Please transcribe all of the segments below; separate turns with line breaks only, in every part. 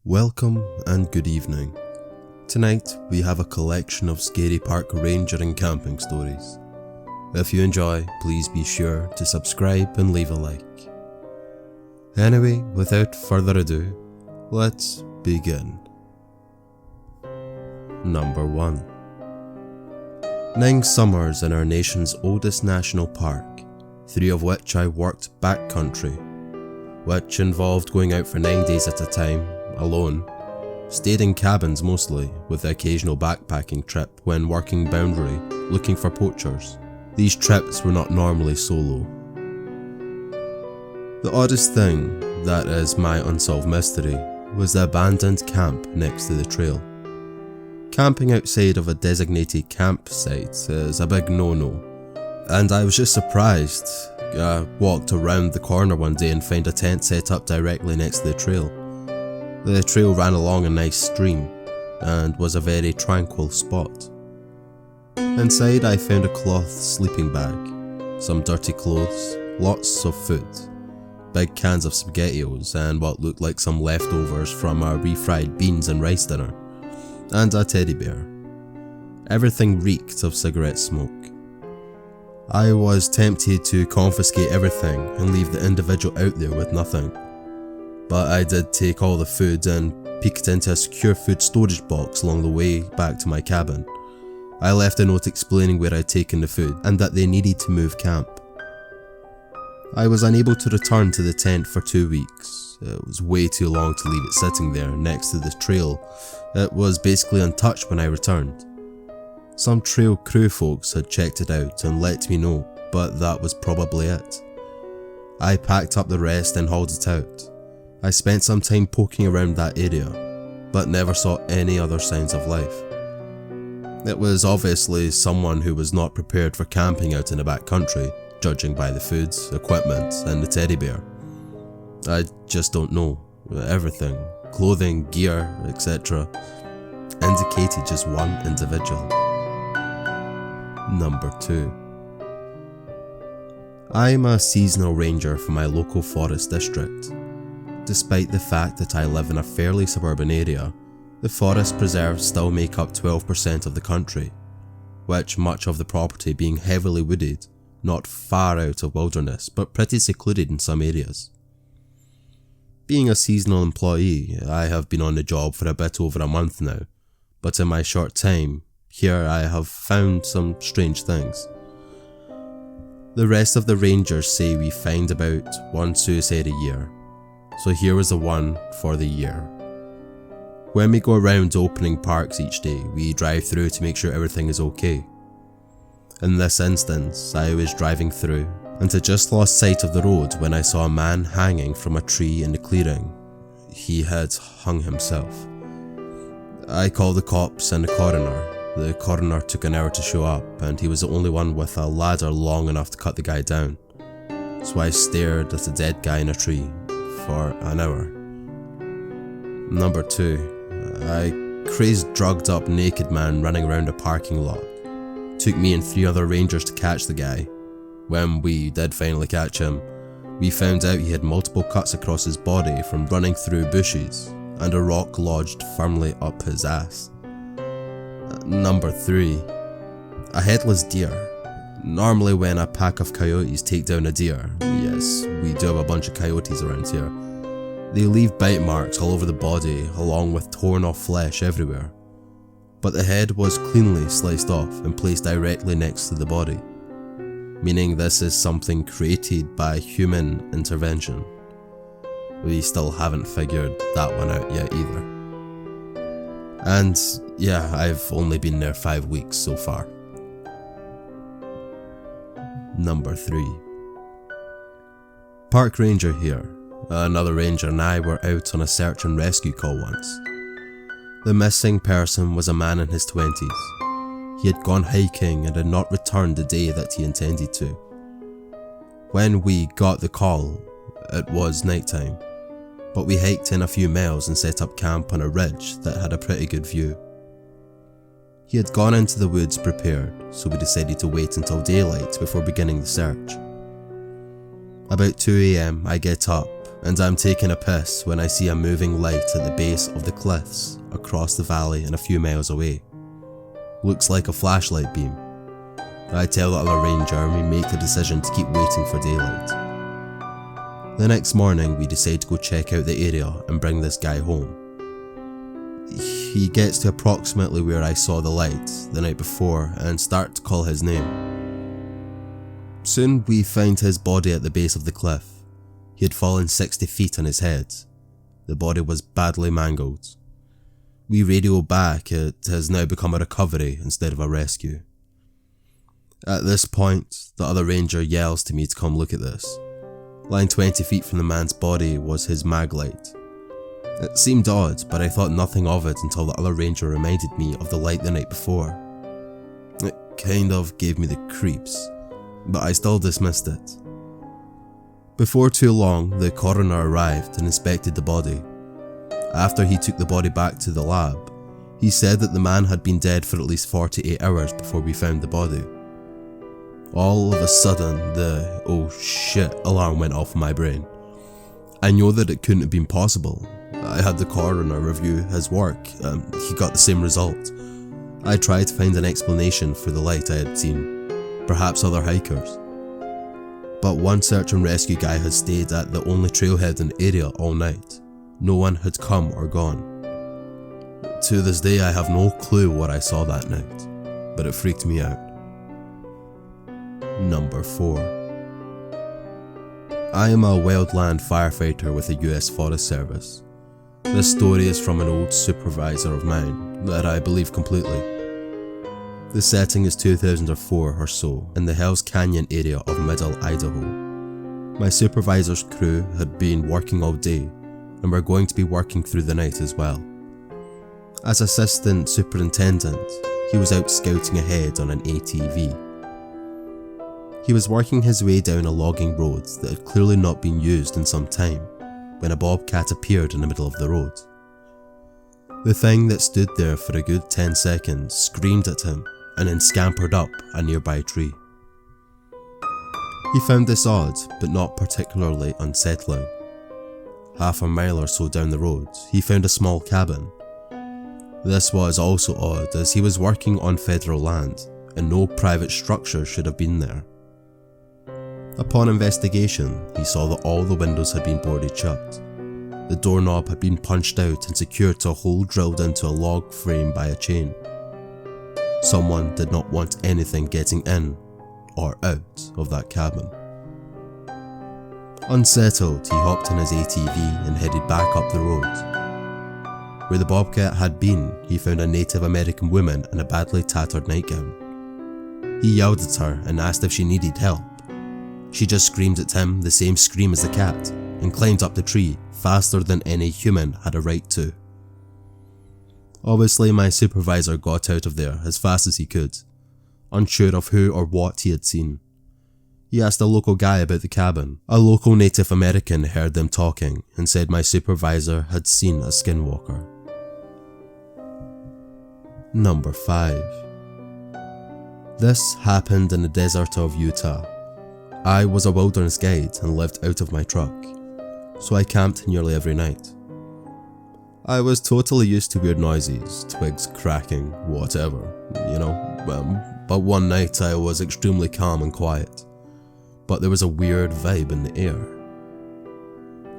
Welcome and good evening. Tonight we have a collection of scary park ranger and camping stories. If you enjoy, please be sure to subscribe and leave a like. Anyway, without further ado, let's begin. Number 1. 9 summers in our nation's oldest national park, 3 of which I worked backcountry, which involved going out for 9 days at a time, alone, stayed in cabins mostly, with the occasional backpacking trip when working boundary, looking for poachers. These trips were not normally solo. The oddest thing, that is my unsolved mystery, was the abandoned camp next to the trail. Camping outside of a designated campsite is a big no-no, and I was just surprised. I walked around the corner one day and found a tent set up directly next to the trail. The trail ran along a nice stream, and was a very tranquil spot. Inside I found a cloth sleeping bag, some dirty clothes, lots of food, big cans of SpaghettiOs and what looked like some leftovers from our refried beans and rice dinner, and a teddy bear. Everything reeked of cigarette smoke. I was tempted to confiscate everything and leave the individual out there with nothing. But I did take all the food and peeked into a secure food storage box along the way back to my cabin. I left a note explaining where I'd taken the food and that they needed to move camp. I was unable to return to the tent for 2 weeks. It was way too long to leave it sitting there next to the trail. It was basically untouched when I returned. Some trail crew folks had checked it out and let me know, but that was probably it. I packed up the rest and hauled it out. I spent some time poking around that area, but never saw any other signs of life. It was obviously someone who was not prepared for camping out in the backcountry, judging by the food, equipment, and the teddy bear. I just don't know. Everything, clothing, gear, etc., indicated just one individual. Number 2. I'm a seasonal ranger for my local forest district. Despite the fact that I live in a fairly suburban area, the forest preserves still make up 12% of the country, which much of the property being heavily wooded, not far out of wilderness, but pretty secluded in some areas. Being a seasonal employee, I have been on the job for a bit over a month now, but in my short time here I have found some strange things. The rest of the rangers say we find about 1 suicide a year. So here was the one for the year. When we go around opening parks each day, we drive through to make sure everything is okay. In this instance, I was driving through and had just lost sight of the road when I saw a man hanging from a tree in the clearing. He had hung himself. I called the cops and the coroner. The coroner took an hour to show up, and he was the only one with a ladder long enough to cut the guy down. So I stared at a dead guy in a tree for an hour. Number 2. A crazed, drugged up, naked man running around a parking lot. Took me and 3 other rangers to catch the guy. When we did finally catch him, we found out he had multiple cuts across his body from running through bushes, and a rock lodged firmly up his ass. Number 3. A headless deer. Normally when a pack of coyotes take down a deer, yes, we do have a bunch of coyotes around here, they leave bite marks all over the body along with torn off flesh everywhere. But the head was cleanly sliced off and placed directly next to the body, meaning this is something created by human intervention. We still haven't figured that one out yet either. And yeah, I've only been there 5 weeks so far. Number 3. Park ranger here. Another ranger and I were out on a search and rescue call once. The missing person was a man in his 20s. He had gone hiking and had not returned the day that he intended to. When we got the call, it was nighttime, but we hiked in a few miles and set up camp on a ridge that had a pretty good view. He had gone into the woods prepared, so we decided to wait until daylight before beginning the search. About 2 AM I get up and I'm taking a piss when I see a moving light at the base of the cliffs across the valley and a few miles away. Looks like a flashlight beam. I tell the other ranger and we make the decision to keep waiting for daylight. The next morning we decide to go check out the area and bring this guy home. He gets to approximately where I saw the light the night before and start to call his name. Soon we find his body at the base of the cliff. He had fallen 60 feet on his head. The body was badly mangled. We radio back, it has now become a recovery instead of a rescue. At this point, the other ranger yells to me to come look at this. Lying 20 feet from the man's body was his mag light. It seemed odd, but I thought nothing of it until the other ranger reminded me of the light the night before. It kind of gave me the creeps, but I still dismissed it. Before too long, the coroner arrived and inspected the body. After he took the body back to the lab, he said that the man had been dead for at least 48 hours before we found the body. All of a sudden, the "oh shit" alarm went off in my brain. I know that it couldn't have been possible. I had the coroner review his work, he got the same result. I tried to find an explanation for the light I had seen, perhaps other hikers. But one search and rescue guy had stayed at the only trailhead in the area all night. No one had come or gone. To this day I have no clue what I saw that night, but it freaked me out. Number 4. I am a wildland firefighter with the US Forest Service. This story is from an old supervisor of mine that I believe completely. The setting is 2004 or so in the Hells Canyon area of Middle Idaho. My supervisor's crew had been working all day and were going to be working through the night as well. As assistant superintendent, he was out scouting ahead on an ATV. He was working his way down a logging road that had clearly not been used in some time when a bobcat appeared in the middle of the road. The thing that stood there for a good 10 seconds screamed at him and then scampered up a nearby tree. He found this odd, but not particularly unsettling. Half a mile or so down the road, he found a small cabin. This was also odd as he was working on federal land and no private structure should have been there. Upon investigation, he saw that all the windows had been boarded shut. The doorknob had been punched out and secured to a hole drilled into a log frame by a chain. Someone did not want anything getting in or out of that cabin. Unsettled, he hopped on his ATV and headed back up the road. Where the bobcat had been, he found a Native American woman in a badly tattered nightgown. He yelled at her and asked if she needed help. She just screamed at him the same scream as the cat and climbed up the tree faster than any human had a right to. Obviously my supervisor got out of there as fast as he could, unsure of who or what he had seen. He asked a local guy about the cabin. A local Native American heard them talking and said my supervisor had seen a skinwalker. Number 5. This happened in the desert of Utah. I was a wilderness guide and lived out of my truck, so I camped nearly every night. I was totally used to weird noises, twigs cracking, whatever, but one night I was extremely calm and quiet, but there was a weird vibe in the air.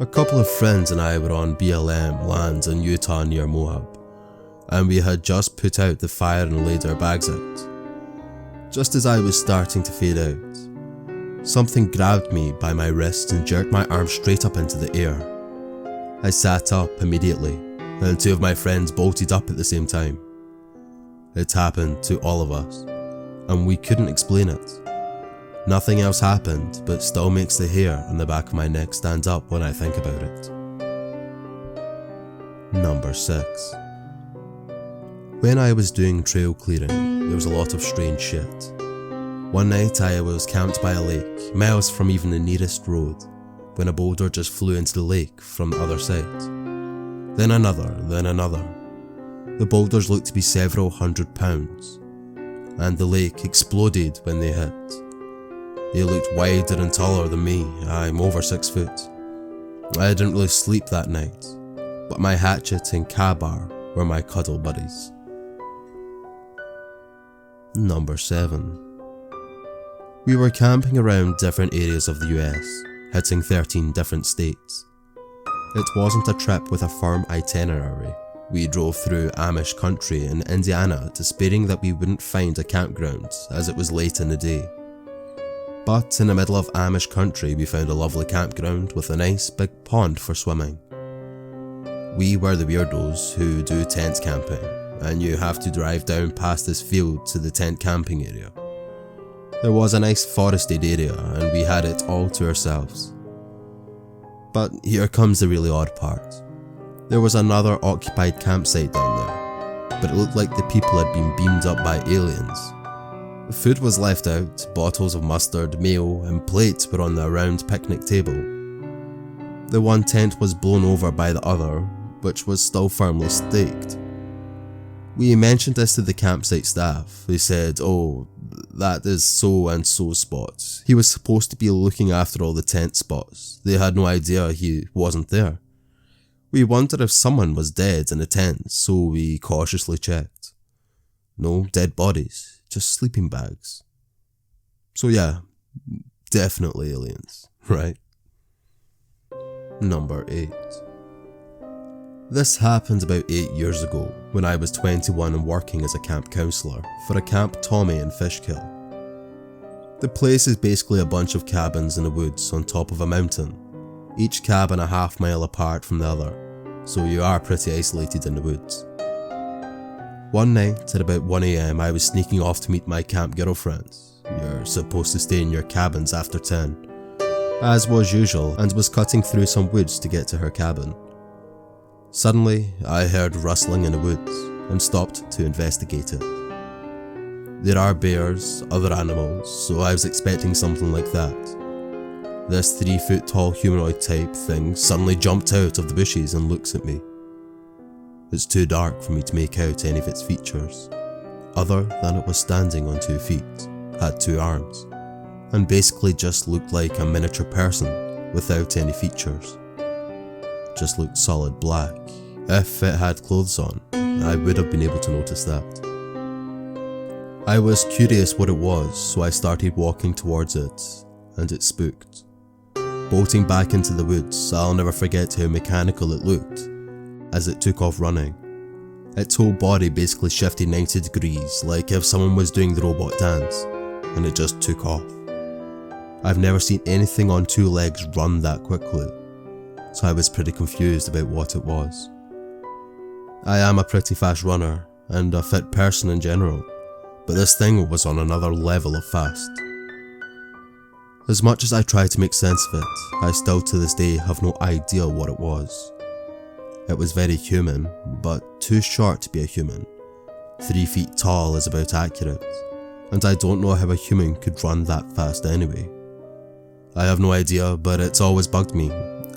A couple of friends and I were on BLM land in Utah near Moab, and we had just put out the fire and laid our bags out. Just as I was starting to fade out, something grabbed me by my wrist and jerked my arm straight up into the air. I sat up immediately, and 2 of my friends bolted up at the same time. It happened to all of us, and we couldn't explain it. Nothing else happened, but still makes the hair on the back of my neck stand up when I think about it. Number 6. When I was doing trail clearing, there was a lot of strange shit. One night I was camped by a lake, miles from even the nearest road, when a boulder just flew into the lake from the other side. Then another, then another. The boulders looked to be several hundred pounds, and the lake exploded when they hit. They looked wider and taller than me. I'm over 6 foot. I didn't really sleep that night, but my hatchet and Kabar were my cuddle buddies. Number 7. We were camping around different areas of the US, hitting 13 different states. It wasn't a trip with a firm itinerary. We drove through Amish country in Indiana, despairing that we wouldn't find a campground as it was late in the day. But in the middle of Amish country we found a lovely campground with a nice big pond for swimming. We were the weirdos who do tent camping, and you have to drive down past this field to the tent camping area. There was a nice forested area and we had it all to ourselves. But here comes the really odd part. There was another occupied campsite down there, but it looked like the people had been beamed up by aliens. Food was left out, bottles of mustard, mayo and plates were on the round picnic table. The one tent was blown over by the other, which was still firmly staked. We mentioned this to the campsite staff, who said, "Oh, that is so and so spot. He was supposed to be looking after all the tent spots. They had no idea he wasn't there." We wondered if someone was dead in the tent, so we cautiously checked. No dead bodies, just sleeping bags. So yeah, definitely aliens, right? Number 8. This happened about 8 years ago, when I was 21 and working as a camp counsellor for a Camp Tommy in Fishkill. The place is basically a bunch of cabins in the woods on top of a mountain, each cabin a half-mile apart from the other, so you are pretty isolated in the woods. One night at about 1 AM I was sneaking off to meet my camp girlfriends. You're supposed to stay in your cabins after 10, as was usual, and was cutting through some woods to get to her cabin. Suddenly, I heard rustling in the woods and stopped to investigate it. There are bears, other animals, so I was expecting something like that. This 3-foot tall humanoid type thing suddenly jumped out of the bushes and looks at me. It's too dark for me to make out any of its features, other than it was standing on 2 feet, had 2 arms, and basically just looked like a miniature person without any features. Just looked solid black. If it had clothes on, I would have been able to notice that. I was curious what it was, so I started walking towards it, and it spooked. Bolting back into the woods, I'll never forget how mechanical it looked as it took off running. Its whole body basically shifted 90 degrees, like if someone was doing the robot dance, and it just took off. I've never seen anything on 2 legs run that quickly, so I was pretty confused about what it was. I am a pretty fast runner, and a fit person in general, but this thing was on another level of fast. As much as I try to make sense of it, I still to this day have no idea what it was. It was very human, but too short to be a human. 3 feet tall is about accurate, and I don't know how a human could run that fast anyway. I have no idea, but it's always bugged me.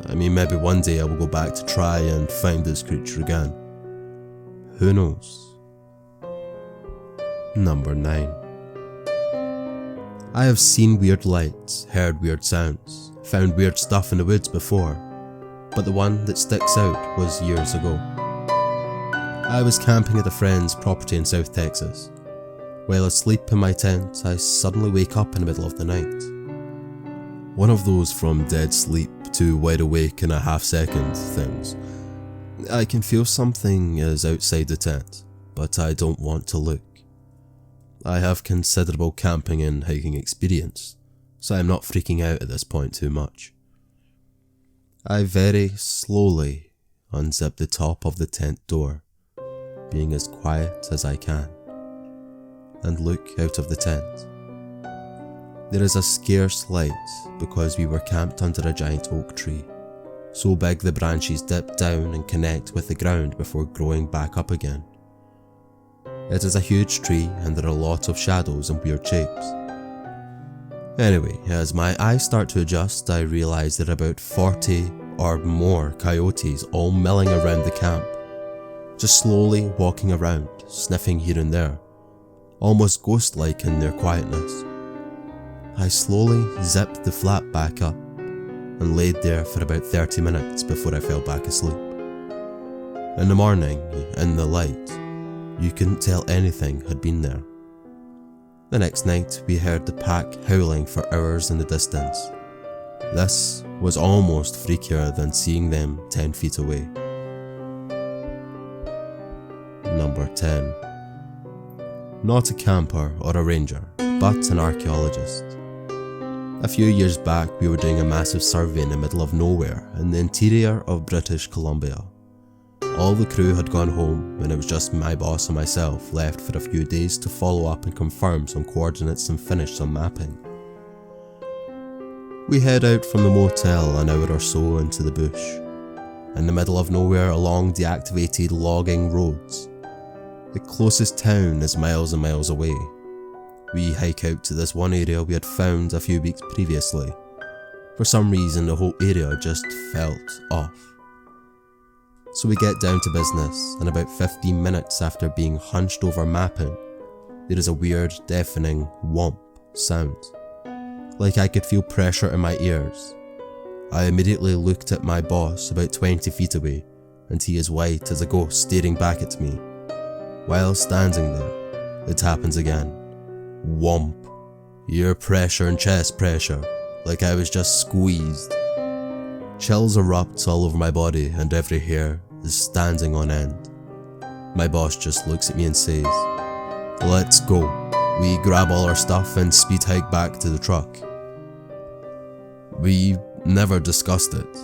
I mean, maybe one day I will go back to try and find this creature again. Who knows? Number 9. I have seen weird lights, heard weird sounds, found weird stuff in the woods before, but the one that sticks out was years ago. I was camping at a friend's property in South Texas. While asleep in my tent, I suddenly wake up in the middle of the night. One of those from dead sleep to wide awake in a half-second things. I can feel something is outside the tent, but I don't want to look. I have considerable camping and hiking experience, so I'm not freaking out at this point too much. I very slowly unzip the top of the tent door, being as quiet as I can, and look out of the tent. There is a scarce light because we were camped under a giant oak tree, so big the branches dip down and connect with the ground before growing back up again. It is a huge tree and there are lots of shadows and weird shapes. Anyway, as my eyes start to adjust, I realise there are about 40 or more coyotes all milling around the camp, just slowly walking around, sniffing here and there, almost ghost-like in their quietness. I slowly zipped the flap back up, and laid there for about 30 minutes before I fell back asleep. In the morning, in the light, you couldn't tell anything had been there. The next night, we heard the pack howling for hours in the distance. This was almost freakier than seeing them 10 feet away. Number 10. Not a camper or a ranger, but an archaeologist. A few years back, we were doing a massive survey in the middle of nowhere in the interior of British Columbia. All the crew had gone home and it was just my boss and myself left for a few days to follow up and confirm some coordinates and finish some mapping. We head out from the motel an hour or so into the bush, in the middle of nowhere along deactivated logging roads. The closest town is miles and miles away. We hike out to this one area we had found a few weeks previously. For some reason the whole area just felt off. So we get down to business, and about 15 minutes after being hunched over mapping, there is a weird, deafening whomp sound. Like I could feel pressure in my ears. I immediately looked at my boss about 20 feet away, and he is white as a ghost staring back at me. While standing there, it happens again. Whomp. Ear pressure and chest pressure, like I was just squeezed. Chills erupt all over my body and every hair is standing on end. My boss just looks at me and says, "Let's go." We grab all our stuff and speed hike back to the truck. We never discussed it.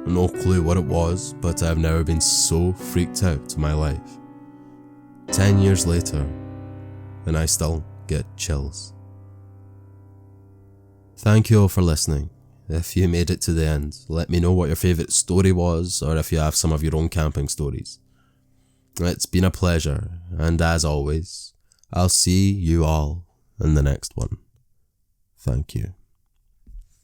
No clue what it was, but I've never been so freaked out in my life. 10 years later, and I still get chills. Thank you all for listening. If you made it to the end, let me know what your favourite story was, or if you have some of your own camping stories. It's been a pleasure, and as always, I'll see you all in the next one. Thank you.